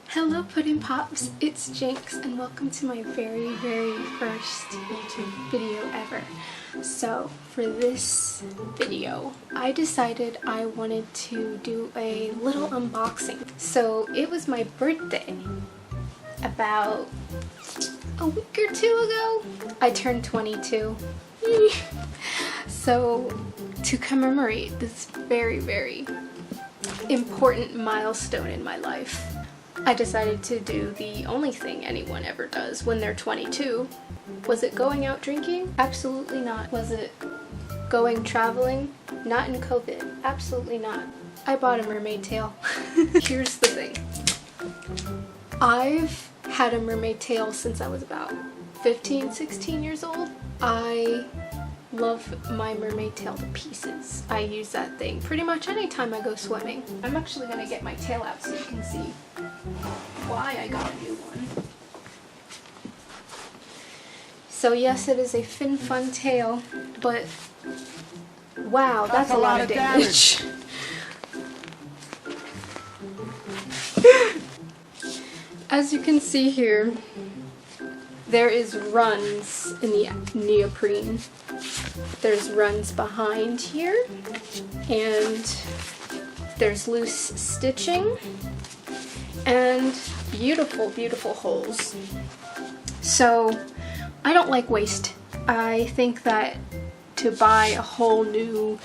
Hello Pudding Pops, it's Jinx and welcome to my very first YouTube video ever. So for this video, I decided I wanted to do a little unboxing. So it was my birthday about a week or two ago. I turned 22. So to commemorate this very important milestone in my life, I decided to do the only thing anyone ever does when they're 22. Was it going out drinking? Absolutely not. Was it going traveling? Not in COVID. Absolutely not. I bought a mermaid tail. Here's the thing. I've had a mermaid tail since I was about 15, 16 years old. I love my mermaid tail to pieces. I use that thing pretty much anytime I go swimming. I'm actually gonna get my tail out so you can see why I got a new one. So yes, it is a fin fun tail, but wow, that's a lot of damage. As you can see here, there is runs in the neoprene. There's runs behind here, and there's loose stitching, and beautiful holes. So I don't like waste. I think that to buy a whole new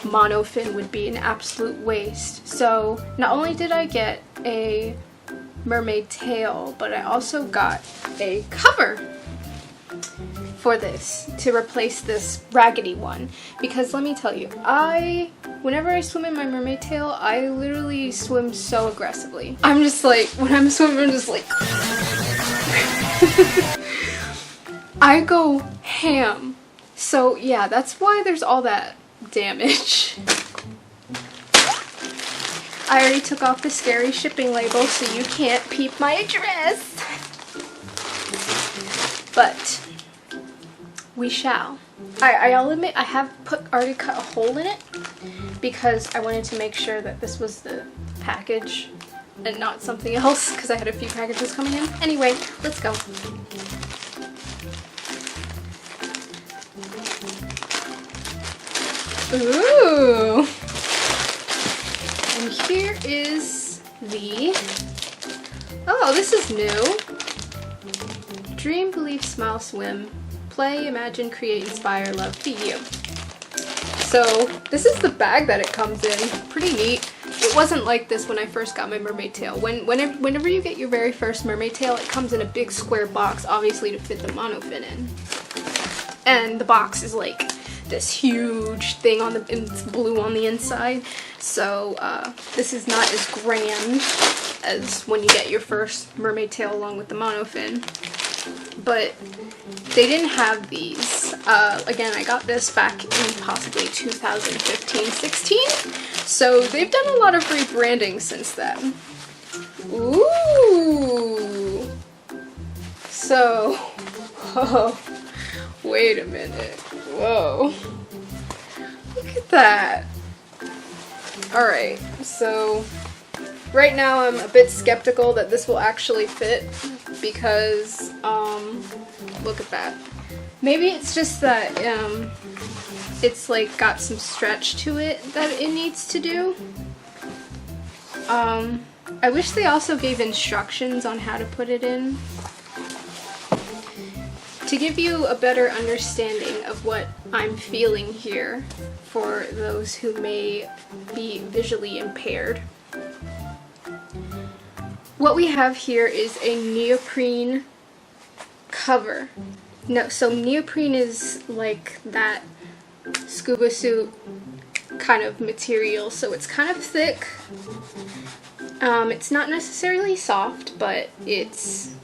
monofin would be an absolute waste. So not only did I get a mermaid tail, but I also got a cover for this to replace this raggedy one, because let me tell you, whenever I swim in my mermaid tail, I literally swim so aggressively. I'm just like, when I'm swimming, I'm just like I go ham. So yeah, that's why there's all that damage. I already took off the scary shipping label so you can't peep my address. But we shall. I'll admit I have already cut a hole in it because I wanted to make sure that this was the package and not something else, because I had a few packages coming in. Anyway, let's go. Ooh! And here is the, oh, this is new. Dream, believe, smile, swim. Play, imagine, create, inspire, love, be you. So this is the bag that it comes in. Pretty neat. It wasn't like this when I first got my mermaid tail. Whenever you get your very first mermaid tail, it comes in a big square box, obviously to fit the monofin in. And the box is like this huge thing on the, it's blue on the inside. So this is not as grand as when you get your first mermaid tail along with the monofin. But they didn't have these. Again, I got this back in possibly 2015-16. So they've done a lot of rebranding since then. Ooh. So, oh, wait a minute. Whoa. Look at that. Alright, so right now I'm a bit skeptical that this will actually fit because, look at that. Maybe it's just that, it's like got some stretch to it that it needs to do. I wish they also gave instructions on how to put it in. To give you a better understanding of what I'm feeling here for those who may be visually impaired. What we have here is a neoprene cover. No, so neoprene is like that scuba suit kind of material, so it's kind of thick. It's not necessarily soft, but it's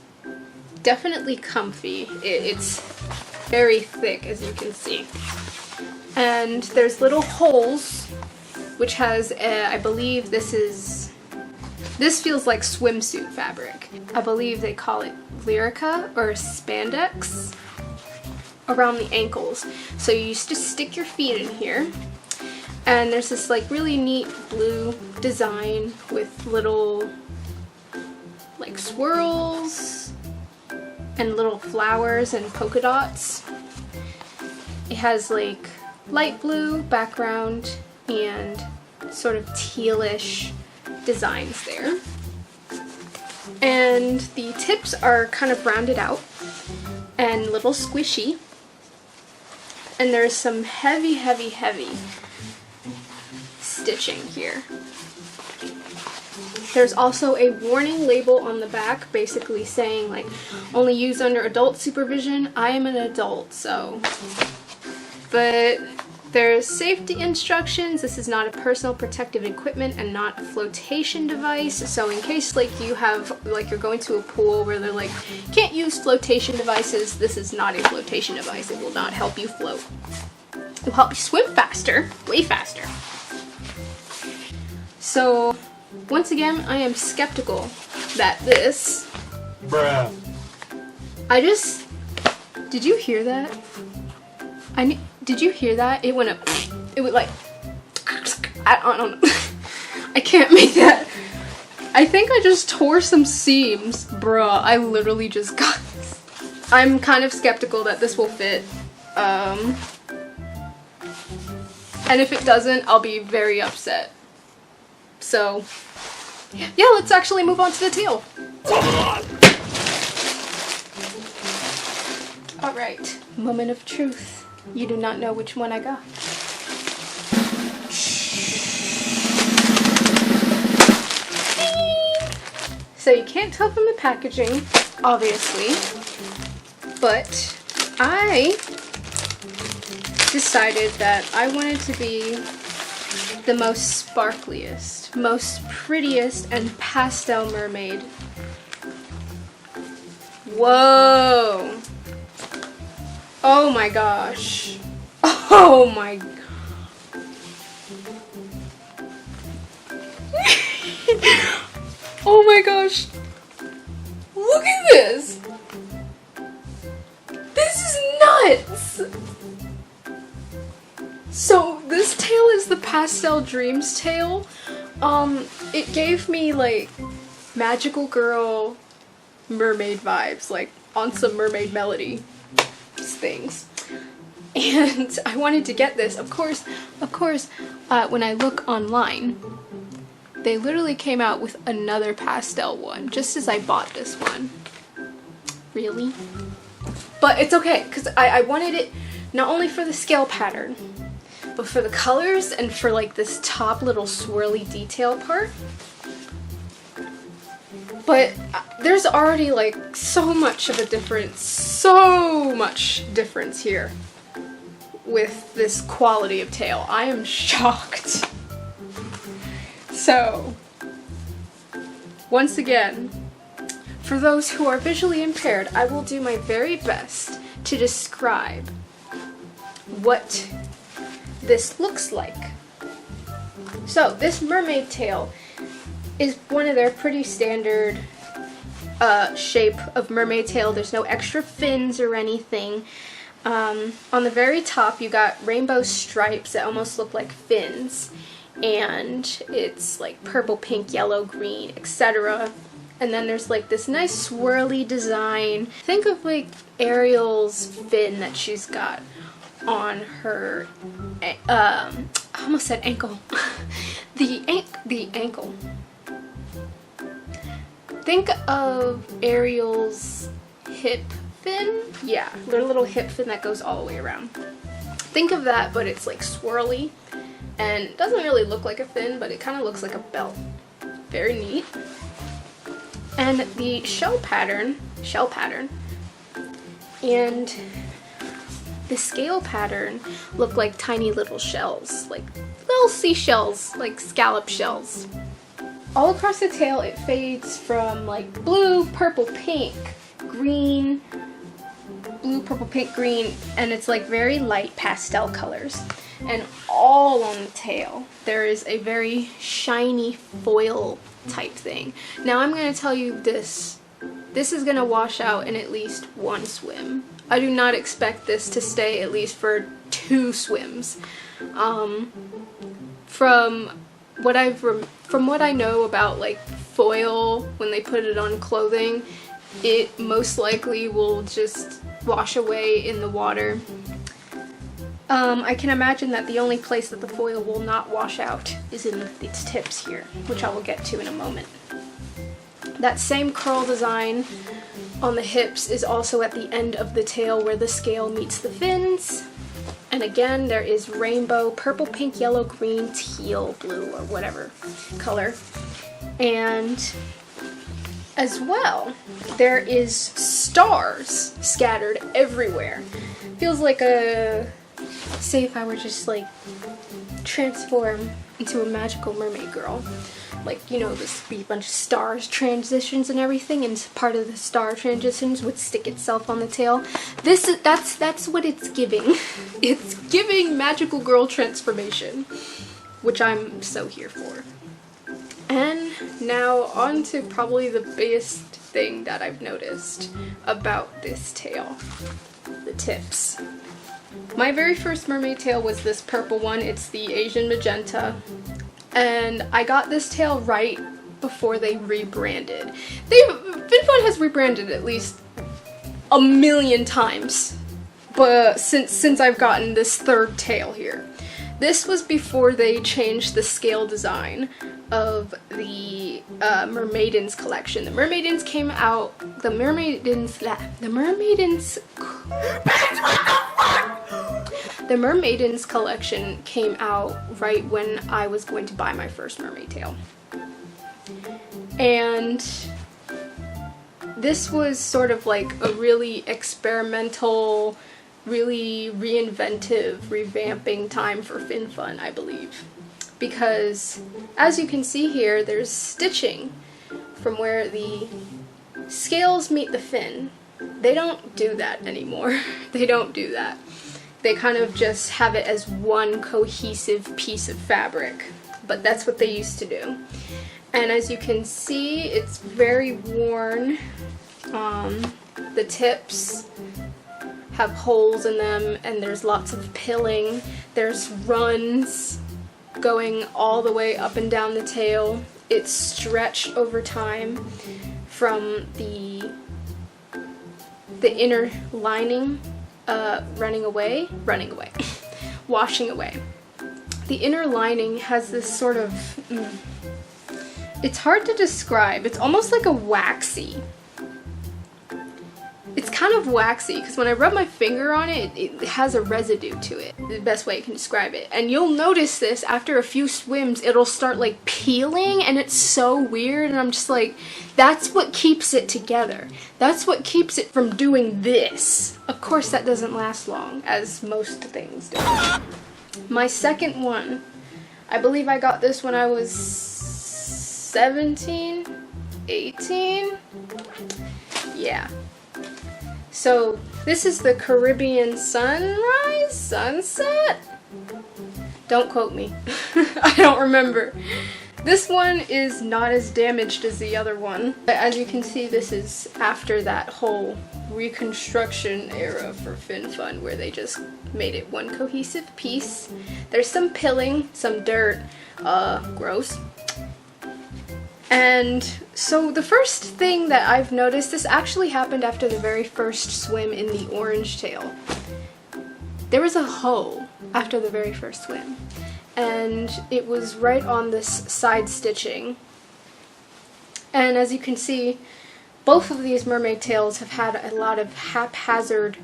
definitely comfy. It's very thick, as you can see. And there's little holes, which has, I believe this feels like swimsuit fabric. I believe they call it Lyrica or spandex. around the ankles. So you just stick your feet in here, and there's this like really neat blue design with little like swirls and little flowers and polka dots. It has like light blue background and sort of tealish designs there. And the tips are kind of rounded out and a little squishy. And there's some heavy, heavy, heavy stitching here. There's also a warning label on the back basically saying like only used under adult supervision. I am an adult, so. But there's safety instructions. This is not a personal protective equipment and not a flotation device. So in case like you have, like you're going to a pool where they're like, can't use flotation devices, this is not a flotation device. It will not help you float. It will help you swim faster, way faster. So once again, I am skeptical that this... Bruh. Did you hear that? Did you hear that? It went up. It went like... I don't know. I can't make that. I think I just tore some seams. Bruh, I literally just got this. I'm kind of skeptical that this will fit. And if it doesn't, I'll be very upset. So, yeah, let's actually move on to the tail. Alright, moment of truth. You do not know which one I got. So you can't tell from the packaging, obviously, but I decided that I wanted to be the most sparkliest, most prettiest, and pastel mermaid. Whoa! Oh my gosh. Oh my... Oh my gosh. Look at this! This is nuts! So this tail is the Pastel Dreams tail. It gave me like magical girl mermaid vibes, like on some Mermaid Melody things. And I wanted to get this. Of course, when I look online, they literally came out with another pastel one, just as I bought this one. Really? But it's okay, because I wanted it not only for the scale pattern, but for the colors and for like this top little swirly detail part. But there's already like so much difference here with this quality of tail. I am shocked. So, once again, for those who are visually impaired, I will do my very best to describe what this looks like. So, this mermaid tail is one of their pretty standard shape of mermaid tail. There's no extra fins or anything. On the very top you got rainbow stripes that almost look like fins, and it's like purple, pink, yellow, green, etc. And then there's like this nice swirly design. Think of like Ariel's fin that she's got on her I almost said ankle. the ankle. Think of Ariel's hip fin. Yeah, their little hip fin that goes all the way around. Think of that, but it's like swirly and it doesn't really look like a fin, but it kind of looks like a belt. Very neat. And the shell pattern and the scale pattern look like tiny little shells, like little seashells, like scallop shells. All across the tail it fades from like blue, purple, pink, green, blue, purple, pink, green, and it's like very light pastel colors. And all on the tail there is a very shiny foil type thing. Now I'm going to tell you this this is gonna wash out in at least one swim. I do not expect this to stay at least for 2 swims. From what I know about like foil, when they put it on clothing, it most likely will just wash away in the water. I can imagine that the only place that the foil will not wash out is in its tips here, which I will get to in a moment. That same curl design on the hips is also at the end of the tail where the scale meets the fins. And again, there is rainbow, purple, pink, yellow, green, teal, blue, or whatever color. And as well, there is stars scattered everywhere. Feels like say if I were just like transform into a magical mermaid girl. Like, you know, this be a bunch of stars transitions and everything, and part of the star transitions would stick itself on the tail. That's what it's giving. It's giving magical girl transformation, which I'm so here for. And now on to probably the biggest thing that I've noticed about this tail, the tips. My very first mermaid tail was this purple one. It's the Asian magenta. And I got this tail right before they rebranded. FinFun has rebranded at least a million times, but since I've gotten this 3rd tail here. This was before they changed the scale design of the Mermaidens collection. The Mermaidens came out. The Mermaidens collection came out right when I was going to buy my first mermaid tail. And this was sort of like a really experimental, really reinventive, revamping time for FinFun, I believe. Because, as you can see here, there's stitching from where the scales meet the fin. They don't do that anymore. They don't do that. They kind of just have it as one cohesive piece of fabric, but that's what they used to do. And as you can see, it's very worn. The tips have holes in them, and there's lots of pilling. There's runs going all the way up and down the tail. It's stretched over time from the inner lining washing away. The inner lining has this sort of, it's hard to describe. It's almost like a waxy. It's kind of waxy because when I rub my finger on it, it has a residue to it. The best way I can describe it. And you'll notice this after a few swims, it'll start like peeling, and it's so weird, and I'm just like, that's what keeps it together. That's what keeps it from doing this. Of course that doesn't last long, as most things do. My second one, I believe I got this when I was 17, 18. Yeah. So this is the Caribbean sunset? Don't quote me. I don't remember. This one is not as damaged as the other one. But as you can see, this is after that whole reconstruction era for FinFun where they just made it one cohesive piece. There's some pilling, some dirt, gross. And so the first thing that I've noticed, this actually happened after the very first swim in the orange tail. There was a hole after the very first swim, and it was right on this side stitching. And as you can see, both of these mermaid tails have had a lot of haphazard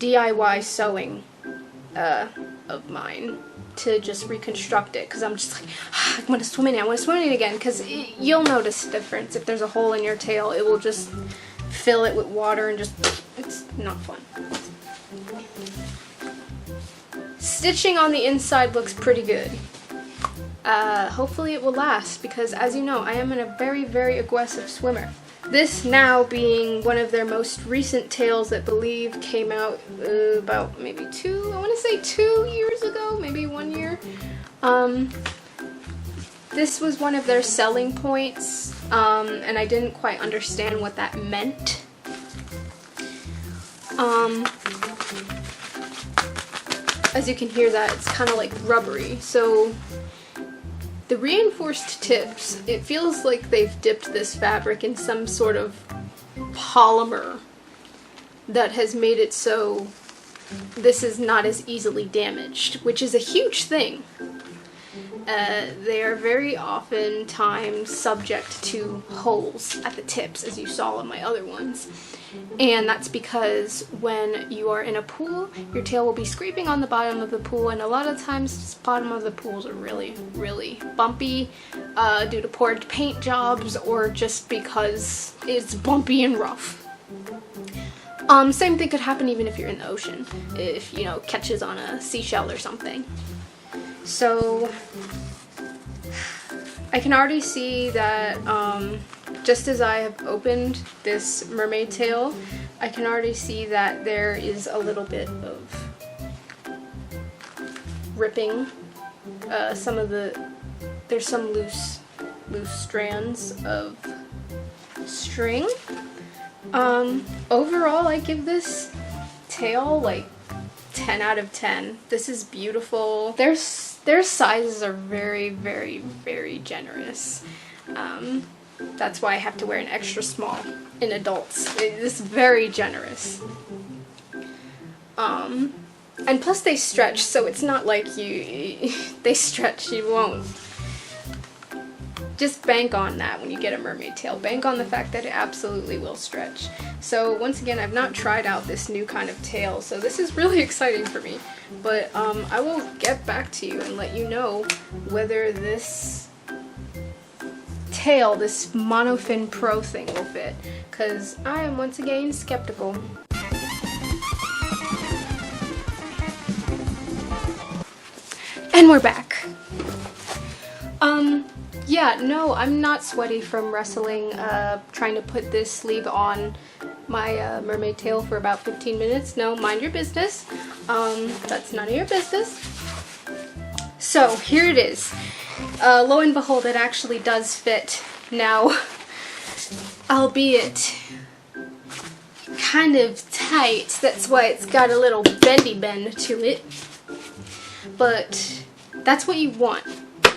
DIY sewing of mine to just reconstruct it, because I'm just like, I want to swim in it, I want to swim in it again, because you'll notice the difference. If there's a hole in your tail, it will just fill it with water and just, it's not fun. Stitching on the inside looks pretty good. Hopefully it will last, because as you know, I am a very, very aggressive swimmer. This now being one of their most recent tails that I believe came out about maybe I want to say 2 years ago, maybe 1 year. This was one of their selling points and I didn't quite understand what that meant. As you can hear that, it's kind of like rubbery. So the reinforced tips, it feels like they've dipped this fabric in some sort of polymer that has made it so this is not as easily damaged, which is a huge thing. They are very oftentimes subject to holes at the tips, as you saw in my other ones. And that's because when you are in a pool, your tail will be scraping on the bottom of the pool, and a lot of times the bottom of the pools are really, really bumpy due to poor paint jobs or just because it's bumpy and rough. Same thing could happen even if you're in the ocean, if, you know, catches on a seashell or something. So I can already see that just as I have opened this mermaid tail, I can already see that there is a little bit of ripping. There's some loose strands of string. Overall, I give this tail like 10 out of 10. This is beautiful. Their sizes are very, very, very generous. That's why I have to wear an extra small in adults. It is very generous. And plus they stretch, so it's not like they stretch, you won't. Just bank on that when you get a mermaid tail. Bank on the fact that it absolutely will stretch. So once again, I've not tried out this new kind of tail, so this is really exciting for me. But I will get back to you and let you know whether this tail, this monofin pro thing will fit, because I am once again skeptical. And we're back. Yeah, no, I'm not sweaty from wrestling, trying to put this sleeve on my mermaid tail for about 15 minutes. No, mind your business. That's none of your business. So, here it is. Lo and behold, it actually does fit now, albeit kind of tight. That's why it's got a little bendy bend to it. But that's what you want.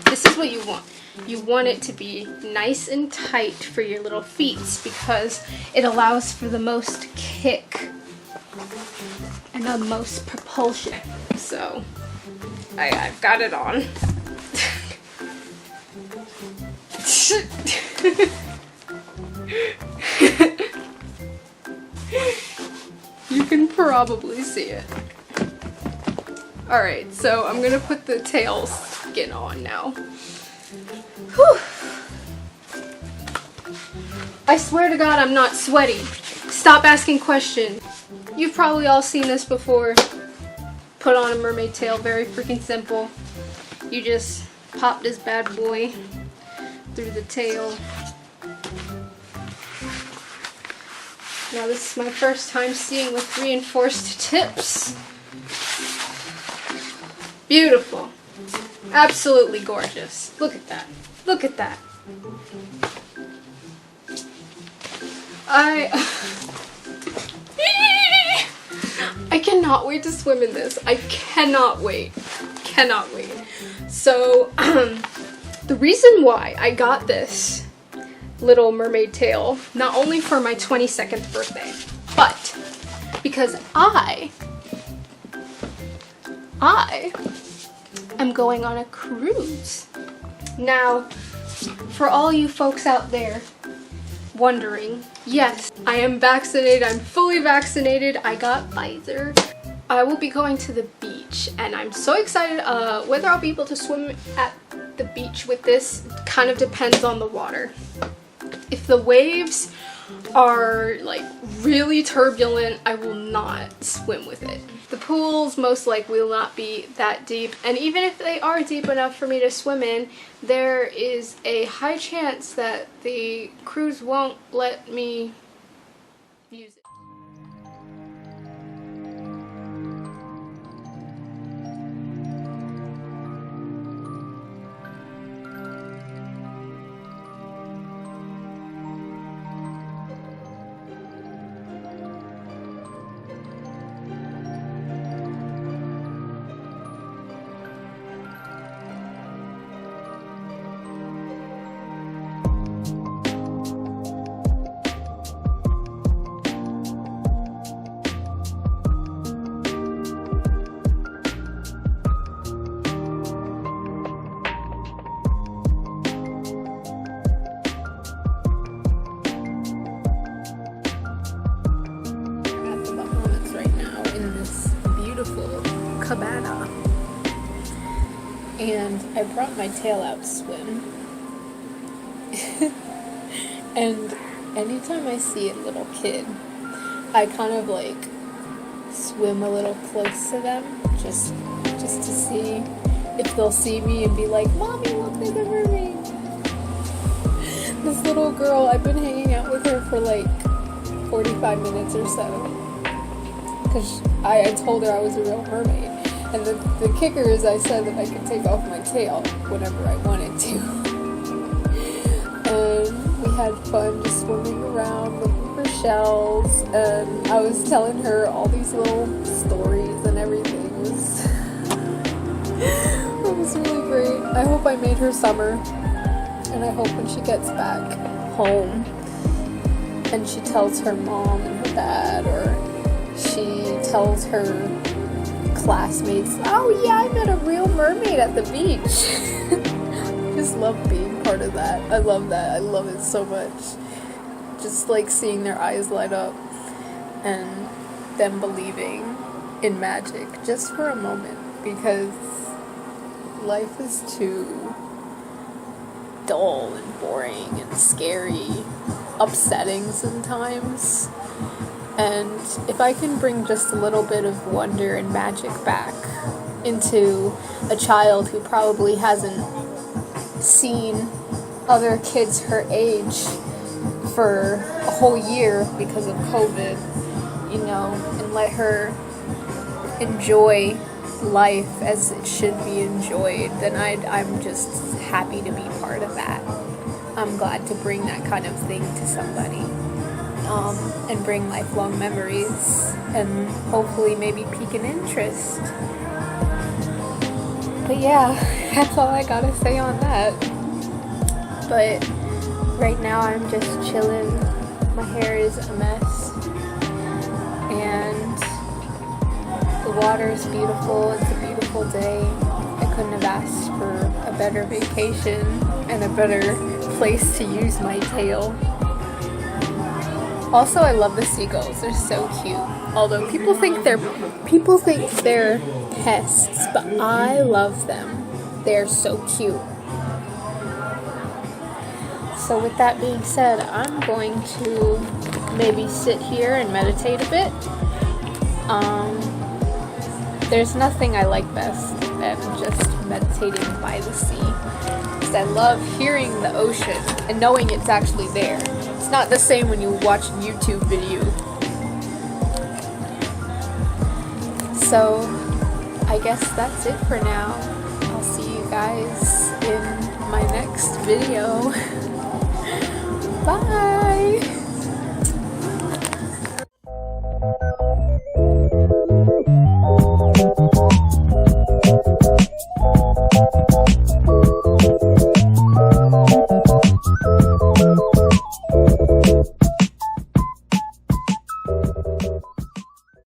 This is what you want. You want it to be nice and tight for your little feet because it allows for the most kick and the most propulsion. So, I've got it on. You can probably see it. Alright, so I'm gonna put the tail skin on now. Whew. I swear to God I'm not sweaty. Stop asking questions. You've probably all seen this before. Put on a mermaid tail, very freaking simple. You just pop this bad boy through the tail. Now this is my first time seeing with reinforced tips. Beautiful. Absolutely gorgeous. Look at that. Look at that. I cannot wait to swim in this. I cannot wait. Cannot wait. So, the reason why I got this little mermaid tail, not only for my 22nd birthday, but because I am going on a cruise. Now, for all you folks out there wondering, yes, I am vaccinated. I'm fully vaccinated. I got Pfizer. I will be going to the beach, and I'm so excited. Whether I'll be able to swim at the beach with this kind of depends on the water. If the waves are like really turbulent, I will not swim with it. The pools most likely will not be that deep, and even if they are deep enough for me to swim in, there is a high chance that the cruise won't let me use it. beautiful cabana. And I brought my tail out to swim. And anytime I see a little kid, I kind of like swim a little close to them just to see if they'll see me and be like, "Mommy, look, there's a mermaid." This little girl, I've been hanging out with her for like 45 minutes or so. Because I told her I was a real mermaid. And the kicker is I said that I could take off my tail whenever I wanted to. And we had fun just swimming around, looking for shells. And I was telling her all these little stories and everything. It was really great. I hope I made her summer. And I hope when she gets back home and she tells her mom and her dad, or she tells her classmates, "Oh yeah, I met a real mermaid at the beach." I just love being part of that. I love that. I love it so much. Just like seeing their eyes light up and them believing in magic just for a moment, because life is too dull and boring and scary, upsetting sometimes. And if I can bring just a little bit of wonder and magic back into a child who probably hasn't seen other kids her age for a whole year because of COVID, and let her enjoy life as it should be enjoyed, then I'm just happy to be part of that. I'm glad to bring that kind of thing to somebody, and bring lifelong memories, and hopefully maybe pique an interest. But yeah, that's all I gotta say on that. But right now I'm just chilling. My hair is a mess, and the water is beautiful. It's a beautiful day. I couldn't have asked for a better vacation and a better place to use my tail. Also, I love the seagulls. They're so cute. Although people think they're pests, but I love them. They're so cute. So with that being said, I'm going to maybe sit here and meditate a bit. There's nothing I like best than just meditating by the sea, because I love hearing the ocean and knowing it's actually there. It's not the same when you watch a YouTube video. So I guess that's it for now. I'll see you guys in my next video. Bye!